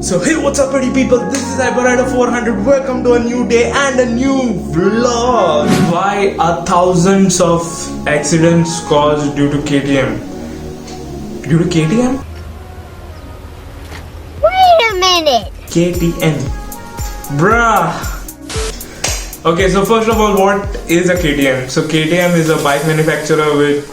So hey, what's up pretty people, this is Hyperrider 400, welcome to a new day and a new vlog. Why are thousands of accidents caused due to KTM? Due to KTM? Wait a minute! KTM. Bruh. Okay, so first of all, what is a KTM? So KTM is a bike manufacturer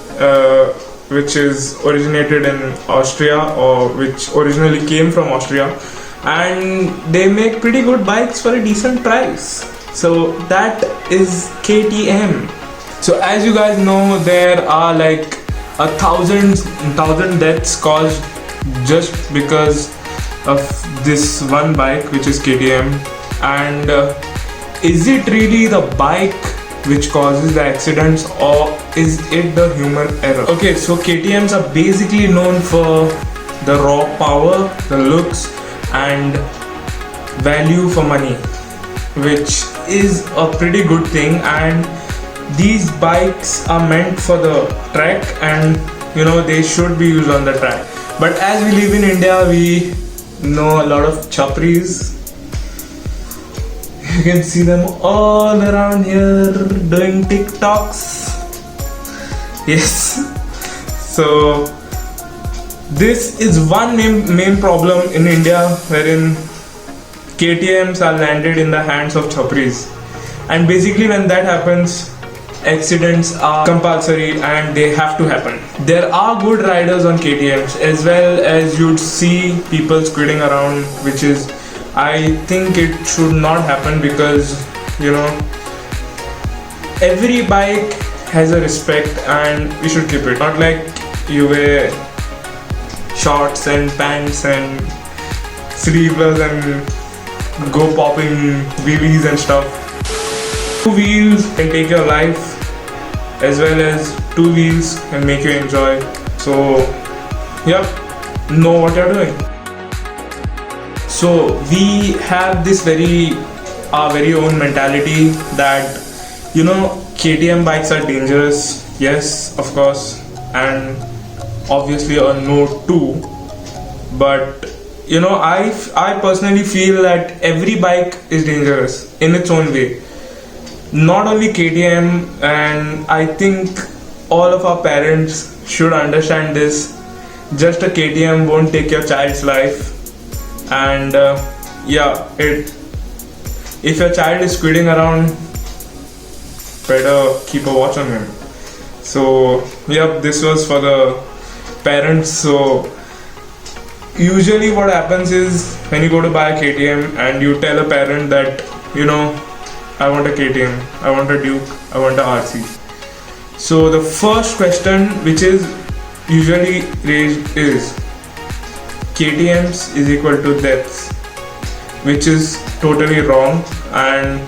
which is originated in Austria, or which originally came from Austria, and they make pretty good bikes for a decent price. So that is KTM. So as you guys know, there are like 1,000 deaths caused just because of this one bike, which is KTM. And is it really the bike which causes the accidents, or is it the human error? Okay, so KTMs are basically known for the raw power, the looks, and value for money, which is a pretty good thing. And these bikes are meant for the track, and they should be used on the track. But as we live in India, we know a lot of chapris. You can see them all around here doing TikToks. Yes. So this is one main problem in India, wherein KTMs are landed in the hands of chapris. And basically when that happens, accidents are compulsory and they have to happen. There are good riders on KTMs, as well as you'd see people skidding around, which is, I think it should not happen, because every bike has a respect and we should keep it. Not like you wear shorts and pants and sleeveless and go popping wheelies and stuff. Two wheels can take your life, as well as two wheels can make you enjoy. So yep, know what you're doing. So we have this our very own mentality that KTM bikes are dangerous. Yes, of course, and obviously a no too. But I personally feel that every bike is dangerous in its own way. Not only KTM, and I think all of our parents should understand this. Just a KTM won't take your child's life. And if your child is skidding around, better keep a watch on him. So yep, this was for the parents. So usually what happens is, when you go to buy a KTM and you tell a parent that I want a KTM, I want a Duke, I want a RC. So the first question which is usually raised is, KTMs is equal to deaths, which is totally wrong. And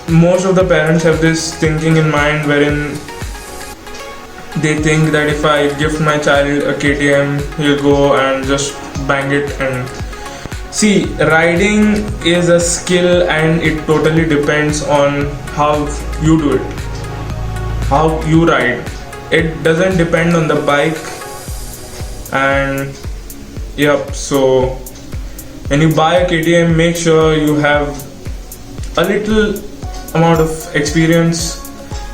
most of the parents have this thinking in mind, wherein they think that if I gift my child a KTM, he'll go and just bang it. And see, riding is a skill, and it totally depends on how you do it, how you ride. It doesn't depend on the bike. And yep, so when you buy a KTM, make sure you have a little amount of experience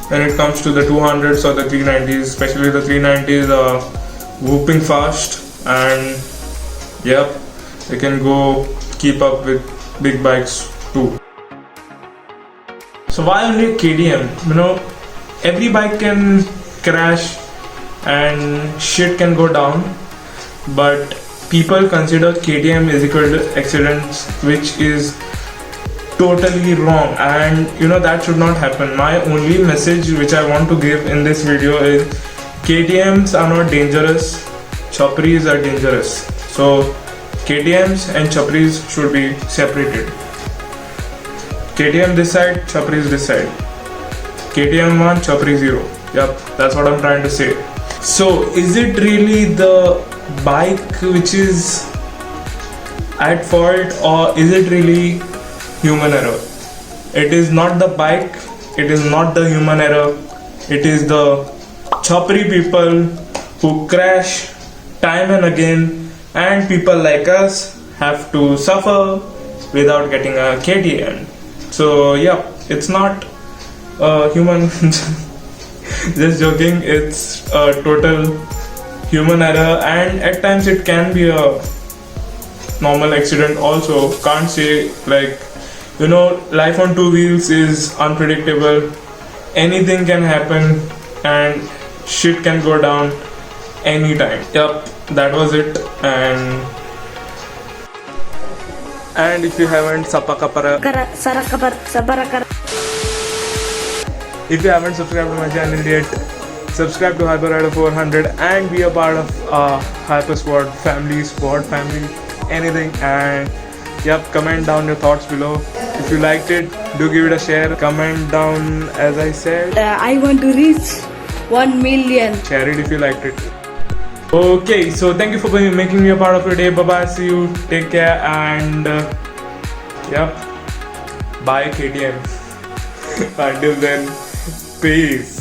when it comes to the 200s or the 390s. Especially the 390s are whooping fast, and yep, they can go keep up with big bikes too. So why only a KTM? Every bike can crash and shit can go down, but people consider KTM is equal to accidents, which is totally wrong, and that should not happen. My only message which I want to give in this video is, KTMs are not dangerous, chapris are dangerous. So KTMs and chapris should be separated. KTM this side, chapris this side. KTM 1, chapri 0. Yep, that's what I'm trying to say. So is it really the bike which is at fault, or is it really human error? It is not the bike, it is not the human error, it is the chapri people who crash time and again, and people like us have to suffer without getting a KTM. So yeah, it's not human. Just joking. It's a total human error, and at times it can be a normal accident also. Can't say, like, life on two wheels is unpredictable. Anything can happen, and shit can go down anytime. Yep, that was it. And if you haven't if you haven't subscribed to my channel yet, subscribe to HyperRider 400 and be a part of HyperSquad family, anything. And yep, comment down your thoughts below. If you liked it, do give it a share. Comment down, as I said. I want to reach 1 million. Share it if you liked it. Okay, so thank you for making me a part of your day. Bye bye. See you. Take care. And yep, bye KTM. Until then, peace.